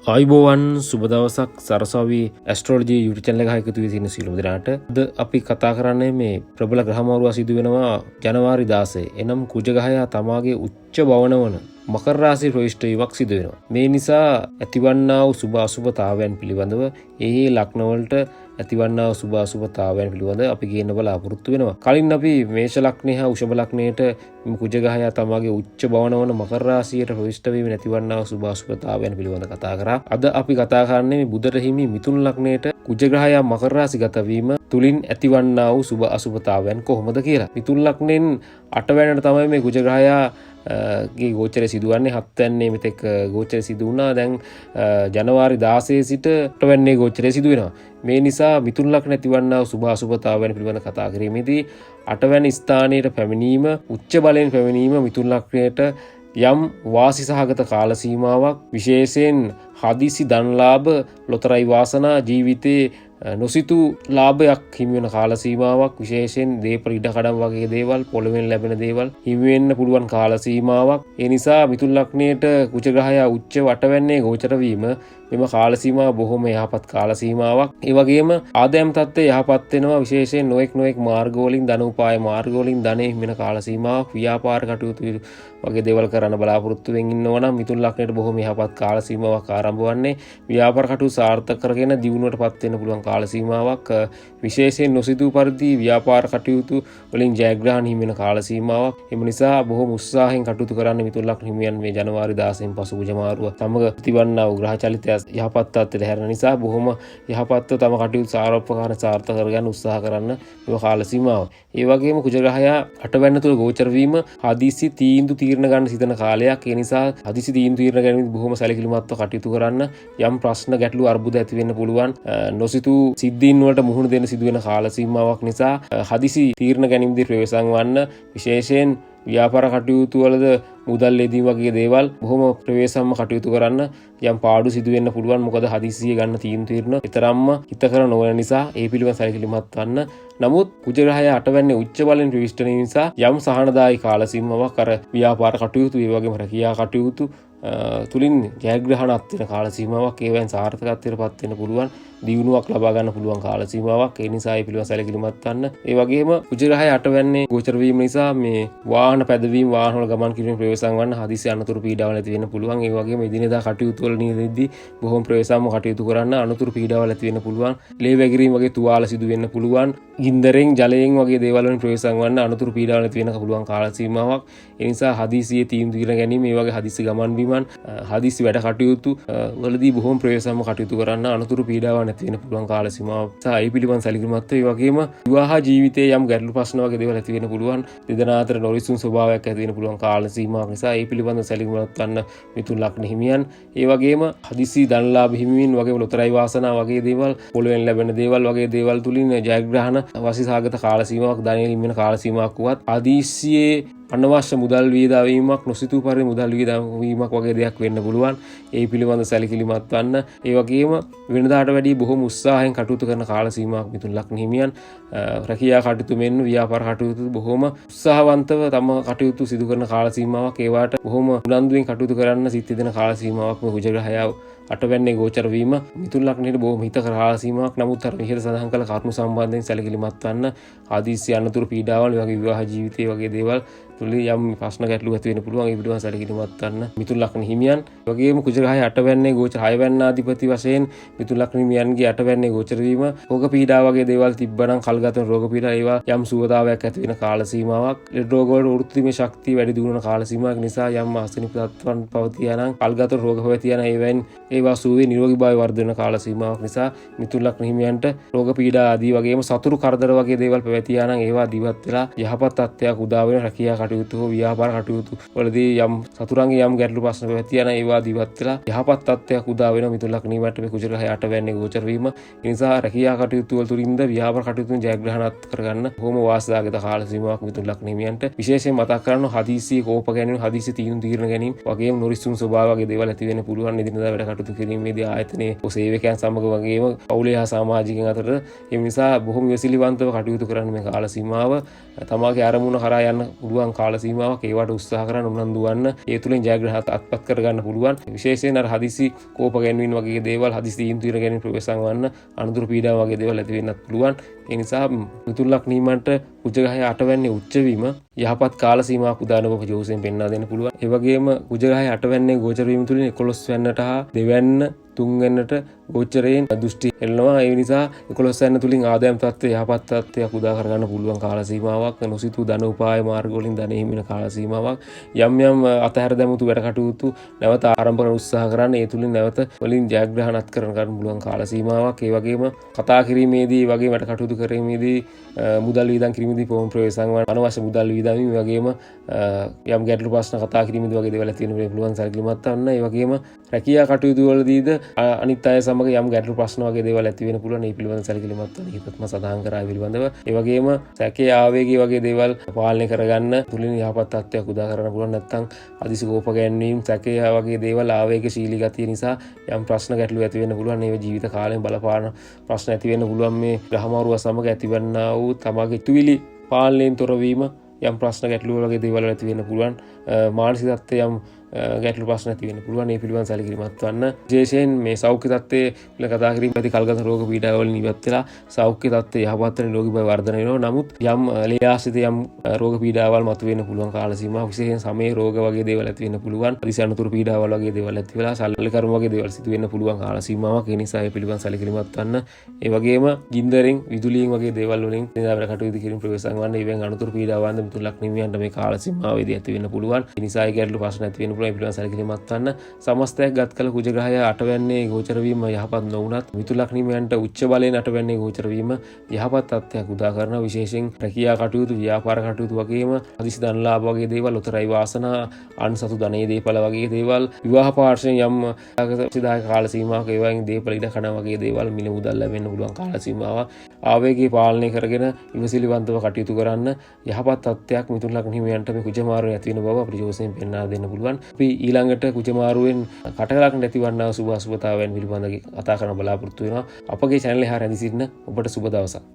ආයිබෝවන් සුබ දවසක් සරසවි ඇස්ට්‍රෝලජි YouTube channel එක එකතු වී තියෙන සියලුම දෙනාට අද අපි කතා කරන්නේ මේ ප්‍රබල ග්‍රහමාරුව සිදු වෙනවා ජනවාරි 16. එනම් කුජ ග්‍රහයා තමාගේ උච්ච භවන වන මකර රාශි ප්‍රවිෂ්ඨ වීමක් සිදු වෙනවා. මේ නිසා ඇතිවන්නා වූ සුභ අසුභතාවයන් පිළිබඳව ඒ ලග්න වලට ඇතිවන්නා වූ සුභ අසුභතාවයන් පිළිබඳව අපි කියන්න බලාපොරොත්තු වෙනවා. කලින් අපි මේෂ ලග්නය හා වෘෂභ ලග්නයට කුජ ග්‍රහයා තමාගේ උච්ච භවන වන මකර රාශියට ප්‍රවිෂ්ඨ වීම නැතිවන්නා වූ සුභ අසුභතාවයන් පිළිබඳව කතා කරා. අද අපි කතා කරන්නේ මේ බුධට හිමි මිථුන ලග්නයට කුජ ග්‍රහයා මකර රාශිගත වීම තුලින් ඇතිවන්නා වූ සුභ අසුභතාවයන් කොහොමද කියලා. මිථුන ලග්නෙන් 8 වෙනිට තමයි මේ කුජ ග්‍රහයා ගේ ගෝචරය සිදුවන්නේ. 7 වෙනිදා මෙතෙක් ගෝචරය සිදු වුණා. දැන් ජනවාරි 16 සිට 8 වෙනිදා ගෝචරය සිදු වෙනවා. මේ නිසා මිථුන ලග්න ඇතිවන්නා වූ සුභ අසුභතාවයන් පිළිබඳව කතා කිරීමේදී 8 වෙනි ස්ථානයට පැමිණීම උච්ච බලයෙන් පැමිණීම මිථුන ලග්නයට යම් වාසි සහගත කාල සීමාවක්, විශේෂයෙන් හදිසි ධනලාභ, ලොතරැයි වාසනා, ජීවිතේ නොසිතූ ලාභයක් හිමි වෙන කාල සීමාවක්, විශේෂයෙන් දේපල ඉඩකඩම් වගේ දේවල්, පොළවෙන් ලැබෙන දේවල් හිමි වෙන්න පුළුවන් කාල සීමාවක්. ඒ නිසා මිථුන ලග්නයට කුජ ග්‍රහයා උච්ච 8 වෙනිදා ගෝචර වීම මෙම කාල සීමාව බොහොම යහපත් කාල සීමාවක්. ඒ වගේම ආදායම් තත්ත්වය යහපත් වෙනවා. විශේෂයෙන් නොඑක් මාර්ග වලින් ධන උපාය මාර්ග වලින් ධනෙ හිමින කාල සීමාවක්. ව්‍යාපාර කටයුතු වගේ දේවල් කරන්න බලාපොරොත්තු වෙමින් ඉන්නවා නම් මිථුන ලග්නයට බොහොම යහපත් කාල සීමාවක් ආරම්භ වන්නේ. ව්‍යාපාර කටයුතු සාර්ථක කරගෙන දියුණුවටපත් වෙන්න පුළුවන් කාල සීමාවක්. විශේෂයෙන් නොසිතූ පරිදි ව්‍යාපාර කටයුතු වලින් ජයග්‍රහණ හිමින කාල සීමාවක්. එම නිසා බොහොම උත්සාහයෙන් කටයුතු කරන්න මිථුන ලග්න හිමියන් මේ ජනවාරි 16 න් පසු කුජ මාරුව සමග ප්‍රතිවන්නා වූ ග්‍රහ චලිතය යහපත් තත්ත්වයට හැරෙන නිසා බොහොම යහපත්ව තම කටයුතු සාරෝපකාර සාර්ථක කරගන්න උත්සාහ කරන්න මේ කාල සීමාව. ඒ වගේම කුජ ග්‍රහයා 8 වෙනිදා තුල ගෝචර වීම හදිසි තීන්දුව తీරන ගන්න සිතන කාලයක්. ඒ නිසා හදිසි තීන්දුව తీරන ගැනීම බොහොම සැලකිලිමත්ව කටයුතු කරන්න. යම් ප්‍රශ්න ගැටලු අර්බුද ඇති වෙන්න පුළුවන්. නොසිතූ සිද්ධීන් වලට මුහුණ දෙන්න සිදුවෙන කාල සීමාවක් නිසා හදිසි තීරණ ගැනීමදී ප්‍රවේශම් වන්න. විශේෂයෙන් ව්‍යාපාර කටයුතු වලද මුදල් ලැබීම වගේ දේවල් බොහොම ප්‍රවේශම්ව කටයුතු කරන්න. යම් පාඩු සිදු වෙන්න පුළුවන්. මොකද හදිසියෙ ගන්න තීරණ තරම්ම හිතකර නොවන නිසා ඒ පිළිබඳ සැලකිලිමත් වන්න. නමුත් කුජ ග්‍රහයා 8 වෙනිදා උච්ච බලෙන් ප්‍රවිෂ්ඨ වීම නිසා යම් සහනදායී කාල සීමාවක් අර ව්‍යාපාර කටයුතු ඒ වගේම රැකියා කටයුතු තුලින් ජයග්‍රහණත් වෙන කාල සීමාවක්, ඒවෙන් සාර්ථකත්වයට පත් වෙන්න පුළුවන්, දියුණුවක් ලබා ගන්න පුළුවන් කාල සීමාවක්. ඒ නිසා ඒ පිළිබඳව සැලකිලිමත් වන්න. ඒ වගේම කුජ ග්‍රහයා 8 වෙනිදා ගෝචර වීම නිසා මේ වාහන පැදවීම, වාහන වල ගමන් කිරීම ප්‍රවේශම් වන්න, හදිසි අනතුරු පීඩාවල් ඇති වෙන්න පුළුවන්. ඒ වගේම එදිනෙදා කටයුතු වල නිරෙද්දී බොහොම ප්‍රවේශම්ව කටයුතු කරන්න, අනතුරු පීඩාවල් ඇති වෙන්න පුළුවන්. ලේ වැගිරීම වගේ තුවාල සිදු වෙන්න පුළුවන්. ගින්දරෙන් ජලයෙන් වගේ දේවල් වලින් ප්‍රවේශම් වන්න, අනතුරු පීඩාවල් ඇති වෙන්න පුළුවන් කාල සීමාවක්. ඒ නිසා හදිසියේ තීන්දුව ගැනීම, ඒ වගේ හදිසි ගමන් බිමන්, හදිසි වැඩ කටයුතු වලදී බොහොම ප්‍රවේශම්ව කටයුතු කරන්න, අනතුරු පීඩාවක් නැති වෙන්න පුළුවන් කාල සීමාවක්. ඒ පිළිබඳ සැලකිලිමත් ඒ වගේම විවාහ ජීවිතයේ යම් ගැටලු ප්‍රශ්න වගේ දේවල් ඇති වෙන්න පුළුවන්. දෙදෙනා අතර නොරිසුන් ස්වභාවයක් ඇති වෙන්න පුළුවන් කාල සීමාවක් නිසා ඒ පිළිබඳ සැලකිලිමත් වන්න මිථුන ලග්න හිමියන්. ඒ වගේම හදිසි ධනලාභ හිමිවීම වගේම ලොතරැයි වාසනා වගේ දේවල්, පොළවෙන් ලැබෙන දේවල් වගේ දේවල් තුලින් ජයග්‍රහණ වාසිසහගත කාල සීමාවක්, ධනෙ හිමින කාල සීමාවක් වුවත් ආදීසියේ අනවශ්‍ය මුදල් වියදවීමක්, නොසිතූ පරිදි මුදල් වියදවීමක් වගේ දෙයක් වෙන්න පුළුවන්. ඒ පිළිබඳ සැලකිලිමත් වන්න. ඒ වගේම වෙනදාට වැඩිය බොහොම උත්සාහයෙන් කටයුතු කරන කාල සීමාවක් මිථුන ලග්න හිමියන්. රැකියා කටයුතු මෙන්න ව්‍යාපාර කටයුතු බොහොම උත්සාහවන්තව තම කටයුතු සිදු කරන කාල සීමාවක්. ඒවට බොහොම උනන්දුවෙන් කටයුතු කරන්න සිත් දෙන කාල සීමාවක් මේ කුජ ග්‍රහයා 8 වෙනිදා ගෝචර වීම මිථුන ලග්නයේ බොහොම හිතකර කාල සීමාවක්. නමුත් අර ඉහළ සඳහන් කළ කරුණු සම්බන්ධයෙන් සැලකිලිමත් වන්න. ආදීසි අනතුරු පීඩාවල් වගේ විවාහ ජීවිතයේ වගේ දේවල් තුලින් යම් ප්‍රශ්න ගැටලු ඇති වෙන්න පුළුවන්. ඒ පිළිබඳව සැලකිලිමත් වන්න මිථුන ලග්න හිමියන්. වගේම කුජ ග්‍රහයා 8 වෙනිදා ගෝචර 6 වෙනිදා අධිපති වශයෙන් මිථුන ලග්න හිමියන්ගේ 8 වෙනිදා ගෝචර වීම රෝග පීඩා වගේ දේවල් තිබ්බනම්, කල්ගත රෝග පීඩා ඒවා යම් සුවතාවයක් ඇති වෙන කාල සීමාවක්. ලෙඩ රෝග වල වෘත්තිමය ශක්තිය වැඩි දියුණු කාල සීමාවක් නිසා යම් අසනීප තත්ත්වයන් පවතිනා නම්, කල්ගත රෝග පවතිනා ඒවෙන් ඒවා සුවේ නිරෝගීභාවය වර්ධන කාල සීමාවක් නිසා මිථුන ලග්න හිමියන්ට රෝග පීඩා ආදී වගේම සතුරු කරදර වගේ දේවල් පැවතිනා නම් ඒවා දිවත් වෙලා යහපත් තත්ත්වයක් උදා වෙන රැකියා කටයුතු හෝ ව්‍යාපාර කටයුතු වලදී යම් සතුරන්ගේ යම් ගැටලු ප්‍රශ්න පැවතිනා නම් ඒවා දිවත් වෙලා යහපත් තත්ත්වයක් උදා වෙන මිථුන ලග්න හිමියන්ට මේ කුජ ග්‍රහයා 8 වෙනිදා ගෝචර වීම. ඒ නිසා රැකියා කටයුතු වල තුලින්ද ව්‍යාපාර කටයුතු ජයග්‍රහණත් කරගන්න බොහොම වාසනාවක කාල සීමාවක් මිථුන ලග්න හිමියන්ට. විශේෂයෙන් මතක් කරන්න හදිසි කෝප ගැනීම, හදිසි තීරණ ගැනීම වගේම නොරිසුන් ස්වභාව වගේ දේවල් ඇති වෙන්න පුළුවන්. එදිනෙදා වැඩ කටයුතු කිරීමේදී ආයතනයේ සේවකයන් සමග වගේම පවුලේ හා සමාජිකයන් අතර. ඒ නිසා බොහොම විසිලිවන්තව කටයුතු කරන්න මේ කාල සීමාව තමාගේ අරමුණ කරා යන්න පුළුවන් කාල සීමාවක් ඒවට උත්සාහ කරන්න උනන්දු වන්න ඒ තුලින් ජයග්‍රහණයක් අත්පත් කරගන්න පුළුවන්. විශේෂයෙන් අර හදිසි කෝප ගැන්වීම වගේ දේවල් හදිසි තීන්දුව ගැනීම ප්‍රවේශම් වන්න අනුදුරු පීඩාව වගේ දේවල් ඇති වෙන්නත් පුළුවන්. ඒ නිසා මිථුන ලග්නීමන්ට කුජගහය අටවැන්නේ උච්ච වීම යහපත් කාල සීමාවක් උදාන බව ජෝතිෂයෙන් පෙන්වා දෙන්න පුළුවන්. ඒ වගේම කුජගහය අටවැන්නේ ගෝචර වීම තුලින් 11 වෙන්නට හා දෙවැන්න තුන්වෙන්නට ගෝචරයෙන් දෘෂ්ටි එල්ලනවා. ඒ නිසා 11 වෙන්න තුලින් ආදායම් තත්ත්වය යහපත් තත්ත්වයක් උදා කරගන්න පුළුවන් කාල සීමාවක්. නොසිතූ ධන උපාය මාර්ග වලින් ධන හිමින කාල සීමාවක්. යම් යම් අතහැර දැමුතු වැඩ කටයුතු නැවත ආරම්භ කරන්න උත්සාහ කරන්න ඒ තුලින් නැවත වලින් ජයග්‍රහණත් කරගන්න පුළුවන් කාල සීමාවක්. ඒ වගේම කතා කිරීමේදී වගේ වැඩ කටයුතු කිරීමේදී මුදල් වියදම් කිරීමේදී ප්‍රවේශම් වන අනවශ්‍ය මුදල් වියදම් වගේම යම් ගැටලු ප්‍රශ්න කතා කිරීමේදී වගේ දේවල් ඇති වෙන පුළුවන් සැලකිලිමත් වන්න. ඒ වගේම රැකියා කටයුතු වලදීද අනිත් අය සමග යම් ගැටලු ප්‍රශ්න වගේ දේවල් ඇති වෙන පුළුවන්. ඒ පිළිබඳව සැලකිලිමත් වන්න හිතත්ම සඳහන් කරා පිළිබඳව. ඒ වගේම සැකේ ආවේගී වගේ දේවල් පාලනය කරගන්න තුලින් යහපත් තත්ත්වයක් උදා කරන්න පුළුවන්. නැත්නම් අදිසි කෝප ගැන්වීම සැකේ වගේ දේවල් ආවේගශීලී ගතිය නිසා යම් ප්‍රශ්න ගැටලු ඇති වෙන්න පුළුවන්. ඒව ජීවිත කාලයෙන් බලපාන ප්‍රශ්න ඇති වෙන්න පුළුවන්. මේ ග්‍රහමාරුව සමග ඇතිවන්නා වූ තමගේ තුවිලි පාලනයෙන් තොරවීම යම් ප්‍රශ්න ගැටලු වගේ දේවල් ඇති වෙන්න පුළුවන්. මානසික තත්ත්වය යම් ගැටලු ප්‍රශ්න ඇති වෙන්න පුළුවන්. ඒ පිළිබඳව සැලකිලිමත් වන්න. විශේෂයෙන් මේ සෞඛ්‍ය තත්ත්වයේ පිළිබඳව කතා කිරීම ඇති කල්ගත රෝග පීඩා වලින් ඉවත් වෙලා සෞඛ්‍ය තත්ත්වය යහපත් වෙන රෝගී බව වර්ධනය වෙනවා. නමුත් යම් ලේ ආශ්‍රිත යම් රෝග පීඩාවල් මතුවෙන්න පුළුවන් කාල සීමාව විශේෂයෙන් සමේ රෝග වගේ දේවල් ඇති වෙන්න පුළුවන්. අදිසි අනුතුරු පීඩාවල් වගේ දේවල් ඇති වෙලා ශල්‍ය කර්ම වගේ දේවල් සිදු වෙන්න පුළුවන් කාල සීමාවක්. ඒ නිසා ඒ පිළිබඳව සැලකිලිමත් වන්න. ඒ වගේම ගින්දරෙන් විදුලියෙන් වගේ දේවල් වලින් නිදාවර කටයුතු කිරීම ප්‍රවේශම් වන්න. ඒවෙන් අනුතුරු පීඩාවන්ද මිථුන ලග්නීමයන්ට මේ කාල සීමාවේදී ඇති වෙන්න පුළුවන්. ඒ නිසා ඒ ගැටලු ප්‍රශ්න ඇති වෙන්න පුළුවන්. ඒ පිළිබඳව සැලකිලිමත් වන්න. සමස්තයක් ගත් කල කුජග්‍රහය අටවැන්නේ ගෝචර වීම යහපත් නොවුනත් මිථුන ලග්නීමයන්ට උච්ච බලයෙන් අටවැන්නේ ගෝචර වීම යහපත් තත්ත්වයක් උදා කරනවා. විශේෂයෙන් රැකියා කටයුතු ව්‍යාපාර කටයුතු වගේම හදිසි ධන ලාභ වගේ දේවල් උතරයි වාසනා අන්සතු ධනයේ දීපල වගේ දේවල් විවාහ පාර්ශ්වයෙන් යම් සිදායක කාල සීමාවක ඒවායින් දීපල ඉඩ කන වගේ දේවල් මිල මුදල් ලැබෙන්න පුළුවන් කාල සීමාවක්. ආවේගී පාලනය කරගෙන ඉවසිලිවන්තව කටයුතු කරන්න යහපත් තත්ත්වයක් මිථුන ලග්නීමයන්ට මේ කුජමාරුවේ ඇති වෙන බව අපිට ජෝතිෂයෙන් පෙන්වා දෙන්න පුළුවන්. අපි ඊළඟට කුජමාරුවෙන් කටකලක් නැතිවන්නා සුභ අසුභතාවයන් පිළිබඳව කතා කරන්න බලාපොරොත්තු වෙනවා. අපගේ channel එක හරහා රැඳී සිටින ඔබට සුබ දවසක්.